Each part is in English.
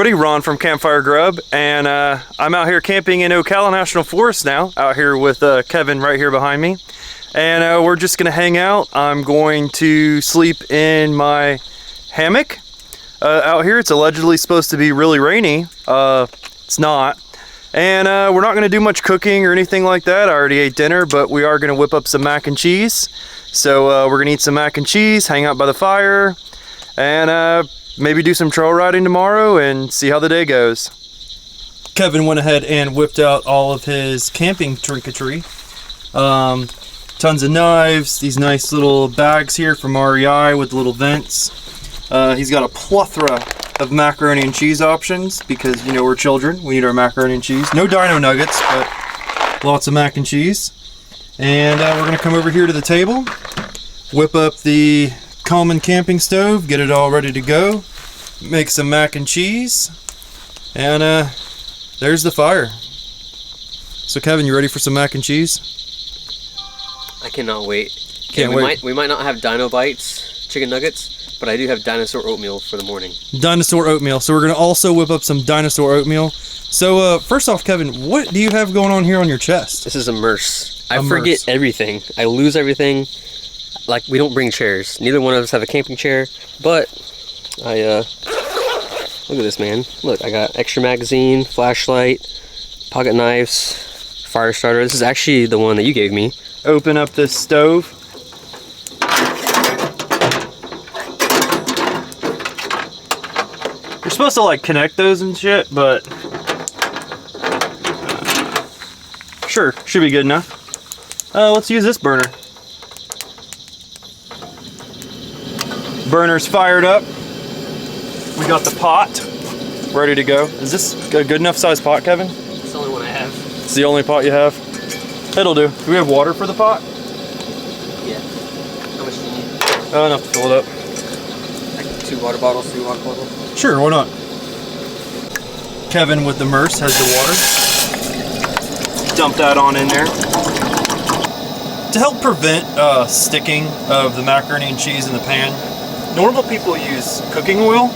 everybody, Ron from CampFire Grub, and I'm out here camping in Ocala National Forest now, out here with Kevin right here behind me, and we're just gonna hang out. I'm going to sleep in my hammock out here. It's allegedly supposed to be really rainy. It's not, and we're not gonna do much cooking or anything like that. I already ate dinner, but we are gonna whip up some mac and cheese. So we're gonna eat some mac and cheese, hang out by the fire, and maybe do some trail riding tomorrow and see how the day goes. Kevin went ahead and whipped out all of his camping trinketry. Tons of knives, these nice little bags here from REI with little vents. He's got a plethora of macaroni and cheese options because, you know, we're children. We need our macaroni and cheese. No dino nuggets, but lots of mac and cheese. And we're gonna come over here to the table, whip up the common camping stove, get it all ready to go, make some mac and cheese, and there's the fire. So Kevin, you ready for some mac and cheese? I cannot wait. Can't wait. We might not have Dino Bites chicken nuggets, but I do have dinosaur oatmeal for the morning. Dinosaur oatmeal. So we're gonna also whip up some dinosaur oatmeal. So first off, Kevin, what do you have going on here on your chest? This is a merce. I forget everything. I lose everything. Like, we don't bring chairs. Neither one of us have a camping chair, but I, look at this, man. Look, I got extra magazine, flashlight, pocket knives, fire starter. This is actually the one that you gave me. Open up this stove. You're supposed to, like, connect those and shit, but sure, should be good enough. Let's use this burner. Burner's fired up. We got the pot ready to go. Is this a good enough size pot, Kevin? It's the only one I have. It's the only pot you have? It'll do. Do we have water for the pot? Yeah. How much do you need? Enough to fill it up. Like 2 water bottles, 3 water bottles? Sure, why not? Kevin with the merce has the water. Dump that on in there. To help prevent sticking of the macaroni and cheese in the pan, normal people use cooking oil,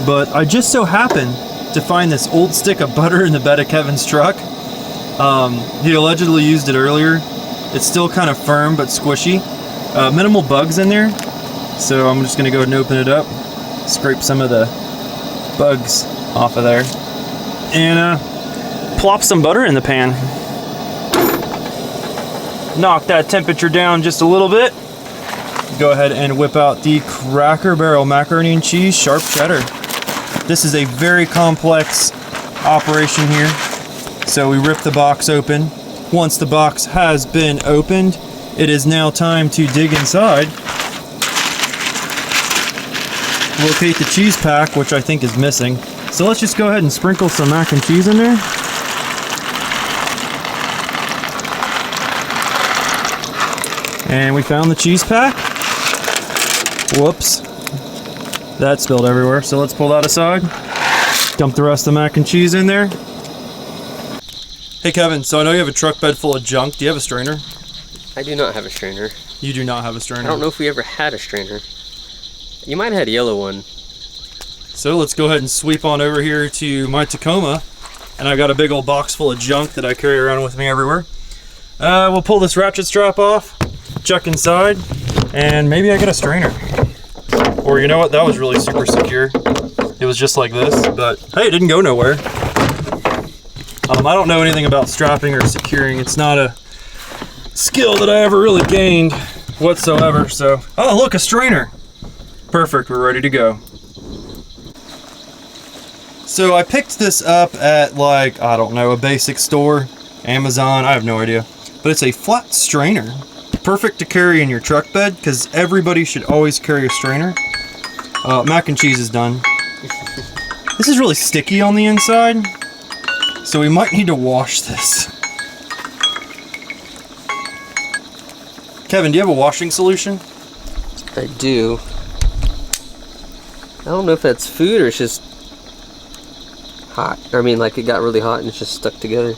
but I just so happened to find this old stick of butter in the bed of Kevin's truck. He allegedly used it earlier. It's still kind of firm but squishy. Minimal bugs in there, so I'm just gonna go ahead and open it up, scrape some of the bugs off of there, and plop some butter in the pan. Knock that temperature down just a little bit. Go ahead and whip out the Cracker Barrel macaroni and cheese sharp cheddar. This is a very complex operation here. So we rip the box open. Once the box has been opened, it is now time to dig inside. Locate the cheese pack, which I think is missing. So let's just go ahead and sprinkle some mac and cheese in there. And we found the cheese pack. Whoops. That spilled everywhere, so let's pull that aside. Dump the rest of the mac and cheese in there. Hey Kevin, so I know you have a truck bed full of junk. Do you have a strainer? I do not have a strainer. You do not have a strainer? I don't know if we ever had a strainer. You might have had a yellow one. So let's go ahead and sweep on over here to my Tacoma. And I got a big old box full of junk that I carry around with me everywhere. We'll pull this ratchet strap off, chuck inside, and maybe I get a strainer. Or you know what, that was really super secure. It was just like this, but hey, it didn't go nowhere. I don't know anything about strapping or securing. It's not a skill that I ever really gained whatsoever, so. Oh, look, a strainer. Perfect, we're ready to go. So I picked this up at, like, I don't know, a basic store, Amazon, I have no idea. But it's a flat strainer. Perfect to carry in your truck bed, because everybody should always carry a strainer. Mac and cheese is done. This is really sticky on the inside, so we might need to wash this. Kevin, do you have a washing solution? I do. I don't know if that's food or it's just hot. I mean, like it got really hot and it's just stuck together.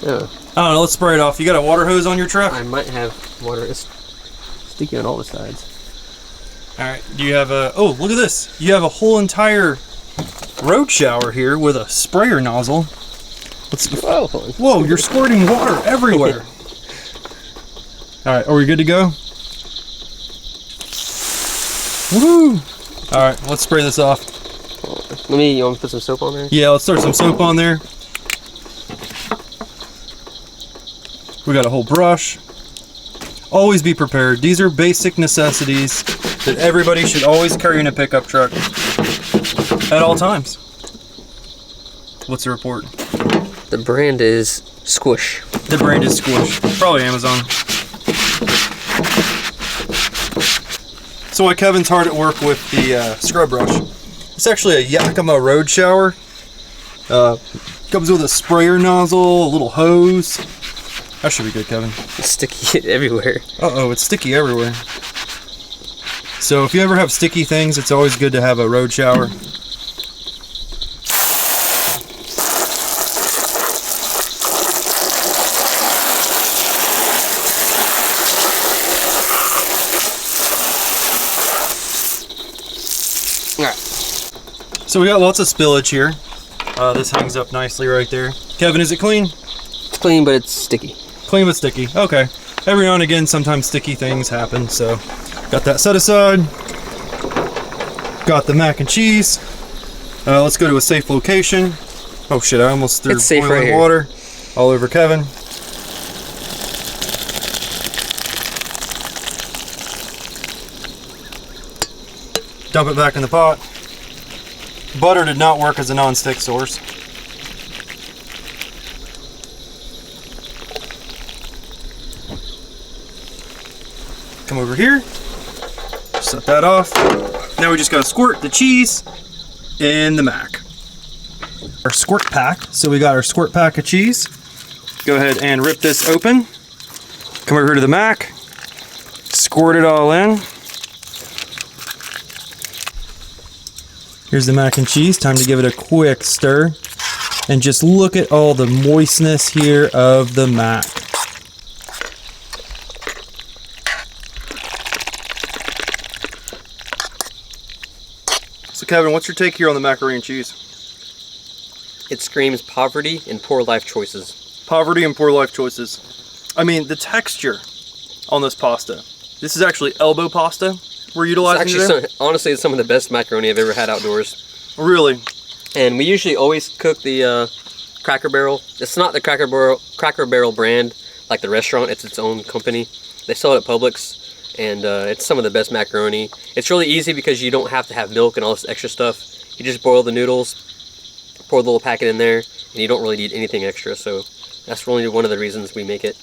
Yeah. I don't know, let's spray it off. You got a water hose on your truck? I might have water. It's sticky on all the sides. Alright, do you have a... Oh, look at this. You have a whole entire road shower here with a sprayer nozzle. Oh. Whoa, you're squirting water everywhere. All right, are we good to go? Woo! All right, let's spray this off. You want to put some soap on there? Yeah, let's throw some soap on there. We got a whole brush. Always be prepared. These are basic necessities that everybody should always carry in a pickup truck at all times. What's the report? The brand is Squish. The brand is Squish. Probably Amazon. So while Kevin's hard at work with the scrub brush, it's actually a Yakima road shower. Comes with a sprayer nozzle, a little hose. That should be good, Kevin. It's sticky everywhere. Uh-oh, it's sticky everywhere. So if you ever have sticky things, it's always good to have a road shower. So we got lots of spillage here. This hangs up nicely right there. Kevin, is it clean? It's clean, but it's sticky. Clean but sticky. Okay. Every now and again, sometimes sticky things happen. So got that set aside. Got the mac and cheese. Let's go to a safe location. Oh shit, I almost threw boiling water all over Kevin. Dump it back in the pot. Butter did not work as a non-stick source. Come over here, set that off. Now we just gotta squirt the cheese in the mac. Our squirt pack, so we got our squirt pack of cheese. Go ahead and rip this open. Come over here to the mac, squirt it all in. Here's the mac and cheese. Time to give it a quick stir. And just look at all the moistness here of the mac. So Kevin, what's your take here on the macaroni and cheese? It screams poverty and poor life choices. Poverty and poor life choices. I mean, the texture on this pasta. This is actually elbow pasta. We're utilizing honestly, it's some of the best macaroni I've ever had outdoors. Really? And we usually always cook the Cracker Barrel. It's not the Cracker Barrel brand like the restaurant. It's its own company. They sell it at Publix, and it's some of the best macaroni. It's really easy because you don't have to have milk and all this extra stuff. You just boil the noodles, pour the little packet in there, and you don't really need anything extra. So that's really one of the reasons we make it.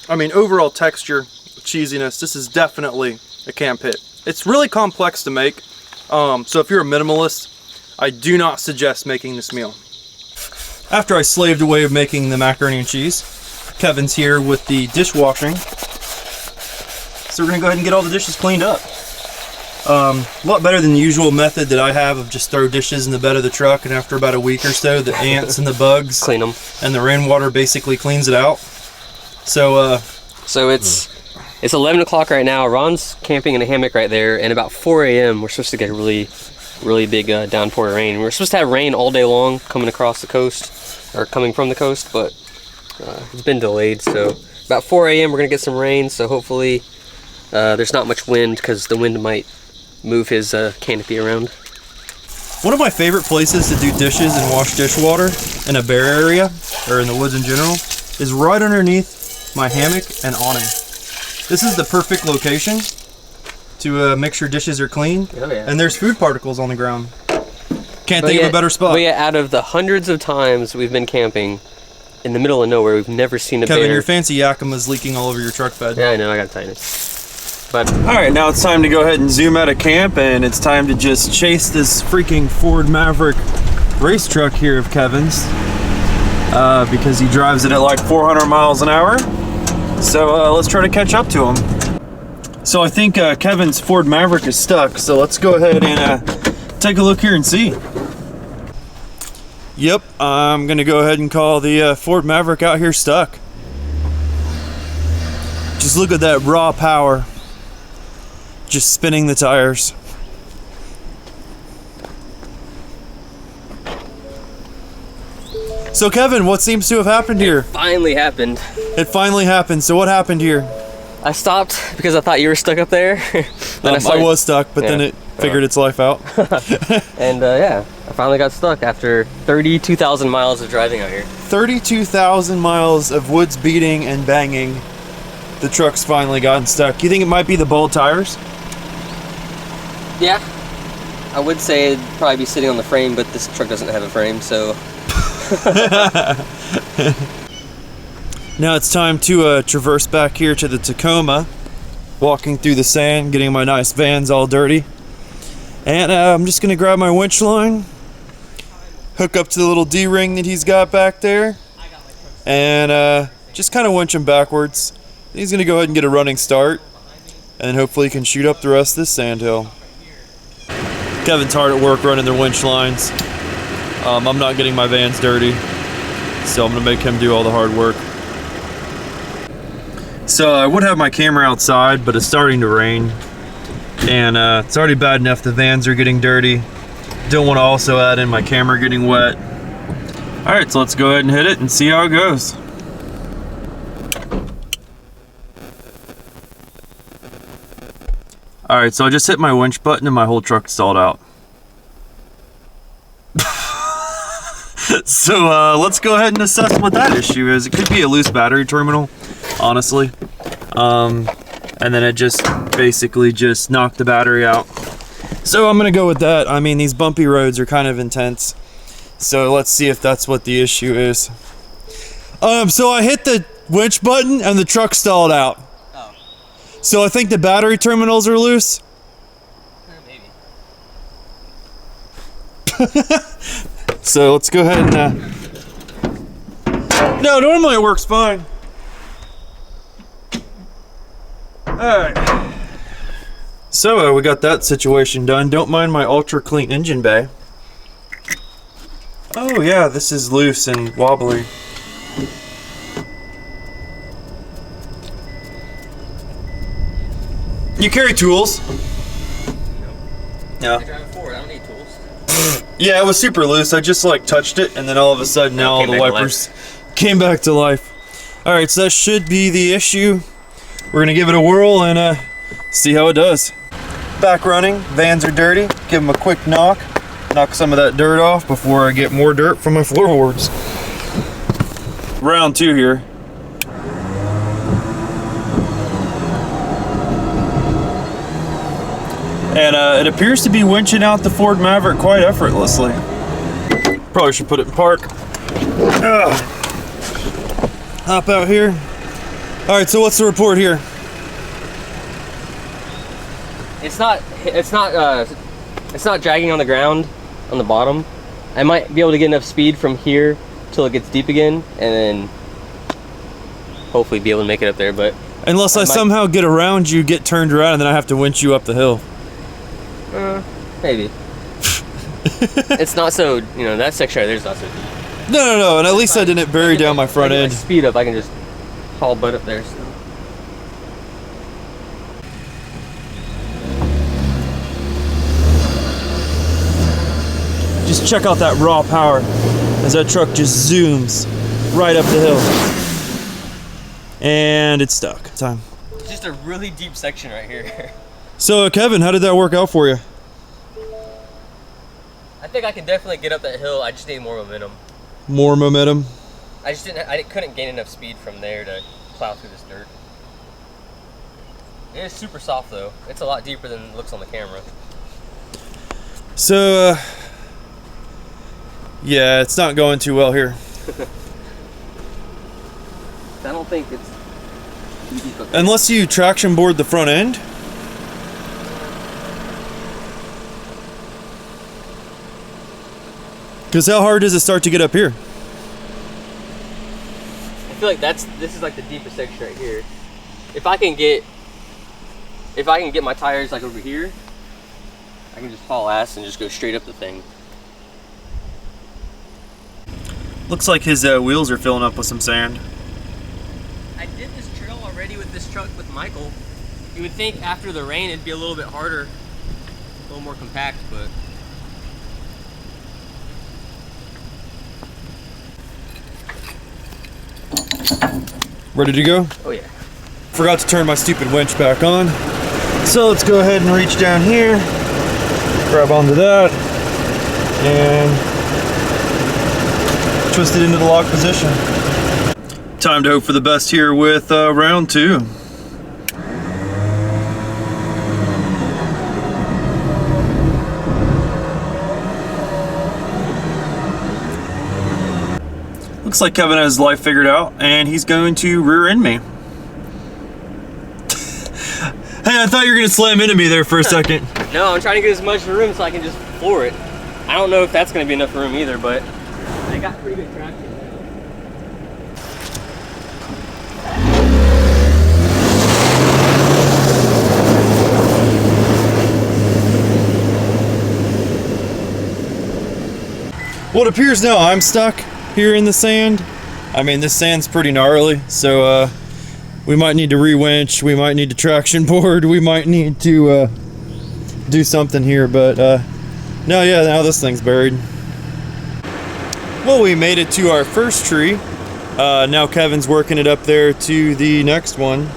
I mean, overall texture, cheesiness, this is definitely a camp hit. It's really complex to make, so if you're a minimalist, I do not suggest making this meal. After I slaved away making the macaroni and cheese, Kevin's here with the dishwashing. So we're gonna go ahead and get all the dishes cleaned up. A lot better than the usual method that I have of just throw dishes in the bed of the truck, and after about a week or so, the ants and the bugs clean them, and the rainwater basically cleans it out. So it's 11 o'clock right now. Ron's camping in a hammock right there, and about 4 a.m. we're supposed to get a really big downpour of rain. We're supposed to have rain all day long coming across the coast, or coming from the coast, but it's been delayed. So about 4 a.m. we're gonna get some rain, so hopefully there's not much wind, because the wind might move his canopy around. One of my favorite places to do dishes and wash dishwater in a bare area, or in the woods in general, is right underneath my hammock and awning. This is the perfect location to make sure dishes are clean. Oh, yeah. And there's food particles on the ground. Can't think of a better spot. But yeah, out of the hundreds of times we've been camping in the middle of nowhere, we've never seen a bear. Kevin, your fancy Yakima's leaking all over your truck bed. Yeah, I know, I gotta tighten it. But all right, now it's time to go ahead and zoom out of camp, and it's time to just chase this freaking Ford Maverick race truck here of Kevin's, because he drives it at like 400 miles an hour. So let's try to catch up to him. So I think Kevin's Ford Maverick is stuck, so let's go ahead and take a look here and see. Yep, I'm gonna go ahead and call the Ford Maverick out here stuck. Just look at that raw power. Just spinning the tires. So Kevin, what seems to have happened here? Finally happened. It finally happened. So what happened here? I stopped because I thought you were stuck up there. Then I was stuck, but then it figured its life out. And yeah, I finally got stuck after 32,000 miles of driving out here. 32,000 miles of woods beating and banging. The truck's finally gotten stuck. You think it might be the bald tires? Yeah, I would say it'd probably be sitting on the frame, but this truck doesn't have a frame, so. Now it's time to traverse back here to the Tacoma, walking through the sand, getting my nice vans all dirty. And I'm just gonna grab my winch line, hook up to the little D-ring that he's got back there, and just kind of winch him backwards. He's gonna go ahead and get a running start, and hopefully he can shoot up the rest of this sand hill. Kevin's hard at work running their winch lines. I'm not getting my vans dirty, so I'm gonna make him do all the hard work. So I would have my camera outside, but it's starting to rain, and it's already bad enough the vans are getting dirty. Don't want to also add in my camera getting wet. All right, so let's go ahead and hit it and see how it goes. All right, so I just hit my winch button and my whole truck stalled out. So let's go ahead and assess what that issue is. It could be a loose battery terminal, honestly. And then it just basically just knocked the battery out. So I'm gonna go with that. I mean, these bumpy roads are kind of intense. So let's see if that's what the issue is. So I hit the winch button and the truck stalled out. Oh. So I think the battery terminals are loose. Maybe. So let's go ahead and no, normally it works fine. Alright. So we got that situation done. Don't mind my ultra clean engine bay. Oh yeah, this is loose and wobbly. You carry tools? No. I drive a Ford, I don't need tools. Yeah, it was super loose. I just like touched it, and then all of a sudden now all the wipers came back to life. Alright, so that should be the issue. We're gonna give it a whirl and see how it does. Back running, vans are dirty. Give them a quick knock some of that dirt off before I get more dirt from my floorboards. Round 2 here. And it appears to be winching out the Ford Maverick quite effortlessly. Probably should put it in park. Hop out here. All right, so what's the report here? It's not dragging on the ground on the bottom. I might be able to get enough speed from here till it gets deep again, and then hopefully be able to make it up there. But unless I somehow get around you, get turned around, and then I have to winch you up the hill. Maybe. It's not so, you know, that section right there's not so deep. No, and at least I didn't bury down my front end. Speed up, I can just haul butt up there. So. Just check out that raw power as that truck just zooms right up the hill. And it's stuck. Time. It's just a really deep section right here. So Kevin, how did that work out for you? I think I can definitely get up that hill. I just need more momentum. More momentum? I couldn't gain enough speed from there to plow through this dirt. It is super soft though. It's a lot deeper than it looks on the camera. So, yeah, it's not going too well here. I don't think it's too deep up there. Unless you traction board the front end. Because how hard does it start to get up here? I feel like this is like the deepest section right here. If I can get my tires like over here, I can just haul ass and just go straight up the thing. Looks like his wheels are filling up with some sand. I did this trail already with this truck with Michael. You would think after the rain it'd be a little bit harder, a little more compact, but Ready to go? Oh yeah. Forgot to turn my stupid winch back on. So let's go ahead and reach down here, grab onto that, and twist it into the lock position. Time to hope for the best here with round 2. Looks like Kevin has his life figured out, and he's going to rear end me. Hey, I thought you were gonna slam into me there for a second. No, I'm trying to get as much room so I can just floor it. I don't know if that's gonna be enough room either, but I got pretty good traction. Well, it appears now I'm stuck here in the sand. I mean, this sand's pretty gnarly, so we might need to re-winch, we might need to traction board, we might need to do something here, but no, yeah, now this thing's buried. Well, we made it to our first tree. Now Kevin's working it up there to the next one.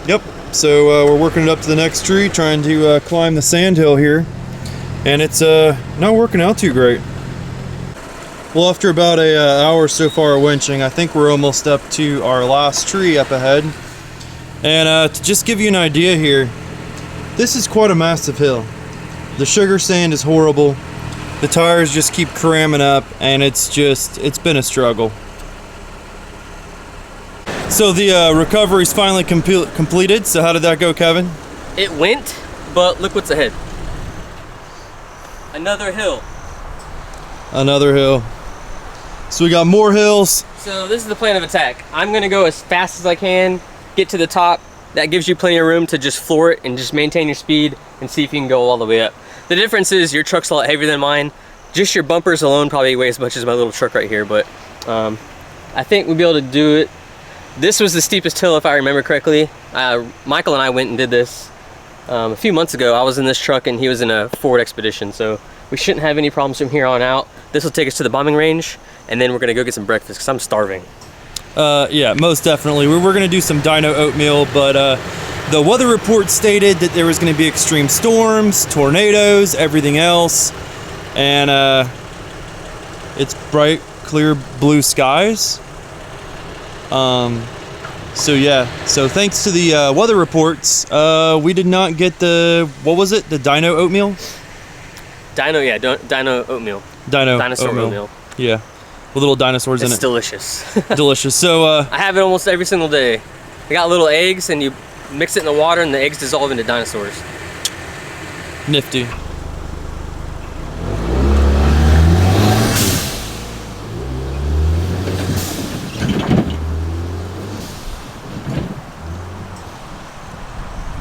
Yep, so we're working it up to the next tree, trying to climb the sand hill here. And it's not working out too great. Well, after about an hour so far of winching, I think we're almost up to our last tree up ahead. And to just give you an idea here, this is quite a massive hill. The sugar sand is horrible. The tires just keep cramming up, and it's been a struggle. So the recovery's finally completed. So how did that go, Kevin? It went, but look what's ahead. Another hill. Another hill. So we got more hills. So this is the plan of attack. I'm gonna go as fast as I can, get to the top. That gives you plenty of room to just floor it and just maintain your speed and see if you can go all the way up. The difference is your truck's a lot heavier than mine. Just your bumpers alone probably weigh as much as my little truck right here, but I think we'll be able to do it. This was the steepest hill if I remember correctly. Michael and I went and did this a few months ago. I was in this truck and he was in a Ford Expedition, so we shouldn't have any problems from here on out. This will take us to the bombing range, and then we're gonna go get some breakfast because I'm starving. Yeah, most definitely. We're gonna do some dino oatmeal, but the weather report stated that there was gonna be extreme storms, tornadoes, everything else, and it's bright, clear blue skies. So yeah, so thanks to the weather reports, we did not get the, what was it, the dino oatmeal? Dino oatmeal. Dinosaur oatmeal. Yeah, with little dinosaurs in it. It's delicious. Delicious. So I have it almost every single day. I got little eggs, and you mix it in the water, and the eggs dissolve into dinosaurs. Nifty.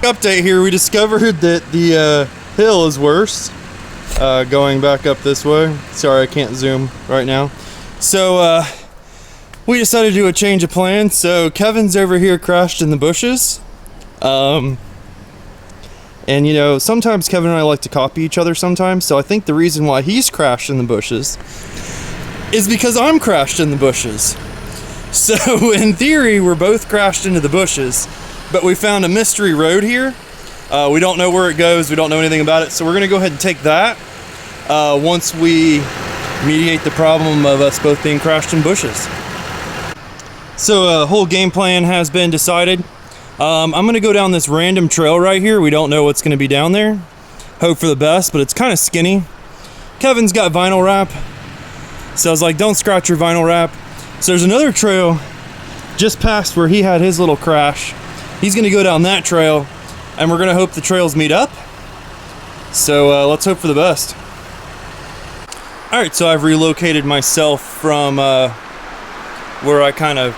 Update here, we discovered that the hill is worse going back up this way. Sorry, I can't zoom right now. So we decided to do a change of plan. So Kevin's over here crashed in the bushes, and you know, sometimes Kevin and I like to copy each other sometimes. So I think the reason why he's crashed in the bushes is because I'm crashed in the bushes. So in theory, we're both crashed into the bushes. But we found a mystery road here. We don't know where it goes. We don't know anything about it. So we're gonna go ahead and take that once we mediate the problem of us both being crashed in bushes. So whole game plan has been decided. I'm gonna go down this random trail right here. We don't know what's gonna be down there. Hope for the best, but it's kind of skinny. Kevin's got vinyl wrap. So I was like, don't scratch your vinyl wrap. So there's another trail just past where he had his little crash. He's gonna go down that trail, and we're gonna hope the trails meet up. So let's hope for the best. All right, so I've relocated myself from where I kind of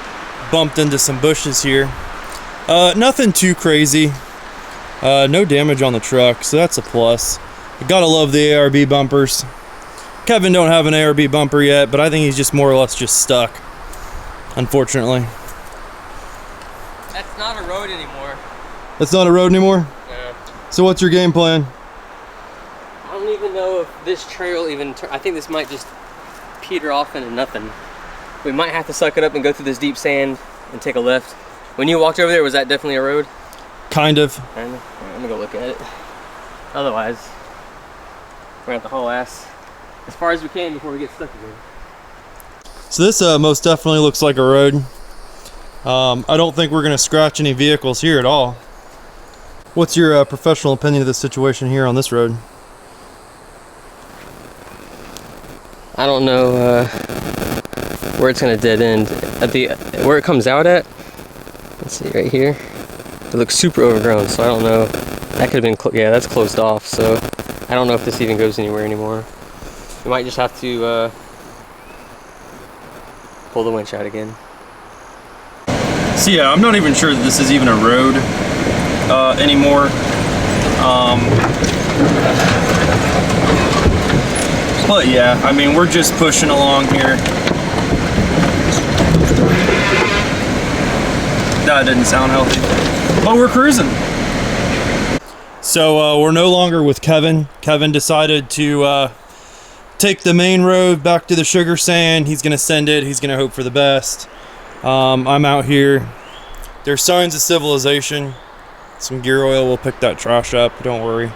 bumped into some bushes here. Nothing too crazy. No damage on the truck, so that's a plus. You gotta love the ARB bumpers. Kevin don't have an ARB bumper yet, but I think he's just more or less just stuck, unfortunately. That's not a road anymore. That's not a road anymore? Yeah. So what's your game plan? I don't even know if this trail even, I think this might just peter off into nothing. We might have to suck it up and go through this deep sand and take a left. When you walked over there, was that definitely a road? Kind of. Kinda. Alright, I'm gonna go look at it. Otherwise, we're gonna have to haul ass as far as we can before we get stuck again. So this most definitely looks like a road. I don't think we're gonna scratch any vehicles here at all. What's your professional opinion of the situation here on this road? I don't know where it's gonna dead end. At the where it comes out at, let's see right here. It looks super overgrown, so I don't know. That could have been yeah, that's closed off. So I don't know if this even goes anywhere anymore. We might just have to pull the winch out again. So yeah, I'm not even sure that this is even a road anymore. But yeah, I mean, we're just pushing along here. That didn't sound healthy. But we're cruising. So we're no longer with Kevin. Kevin decided to take the main road back to the sugar sand. He's gonna send it. He's gonna hope for the best. I'm out here. There's signs of civilization. Some gear oil will pick that trash up, don't worry.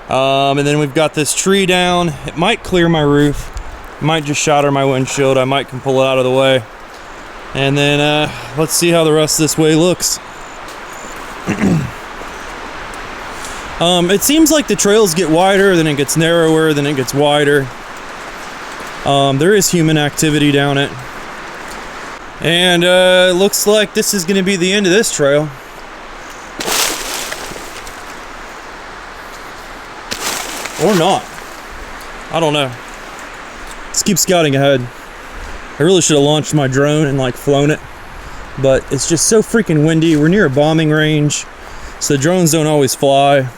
And then we've got this tree down. It might clear my roof. It might just shatter my windshield. I might can pull it out of the way. And then let's see how the rest of this way looks. It seems like the trails get wider, then it gets narrower, then it gets wider. There is human activity down it. And it looks like this is going to be the end of this trail. Or not. I don't know. Let's keep scouting ahead. I really should have launched my drone and like flown it, but it's just so freaking windy. We're near a bombing range, so the drones don't always fly.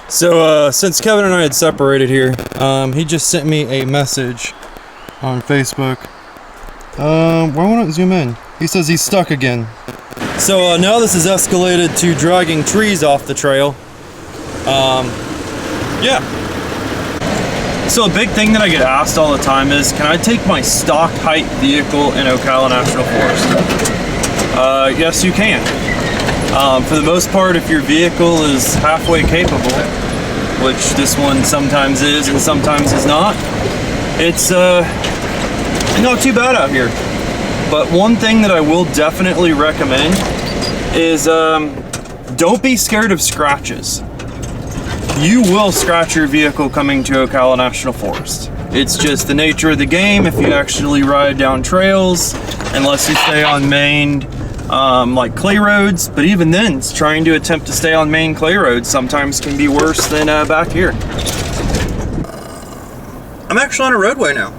So since Kevin and I had separated here, he just sent me a message on Facebook. Why won't it zoom in? He says he's stuck again. So now this has escalated to dragging trees off the trail. Yeah. So a big thing that I get asked all the time is, can I take my stock height vehicle in Ocala National Forest? Yes, you can. For the most part, if your vehicle is halfway capable, which this one sometimes is and sometimes is not, it's not too bad out here. But one thing that I will definitely recommend is don't be scared of scratches. You will scratch your vehicle coming to Ocala National Forest. It's just the nature of the game if you actually ride down trails, unless you stay on main like clay roads. But even then, trying to attempt to stay on main clay roads sometimes can be worse than back here. I'm actually on a roadway now,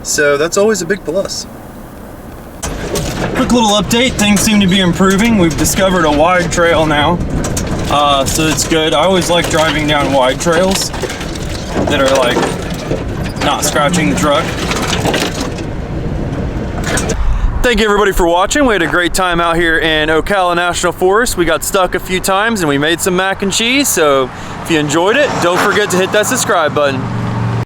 so that's always a big plus. Quick little update, things seem to be improving. We've discovered a wide trail now. So it's good. I always like driving down wide trails that are like not scratching the truck. Thank you everybody for watching. We had a great time out here in Ocala National Forest. We got stuck a few times and we made some mac and cheese. So if you enjoyed it, don't forget to hit that subscribe button.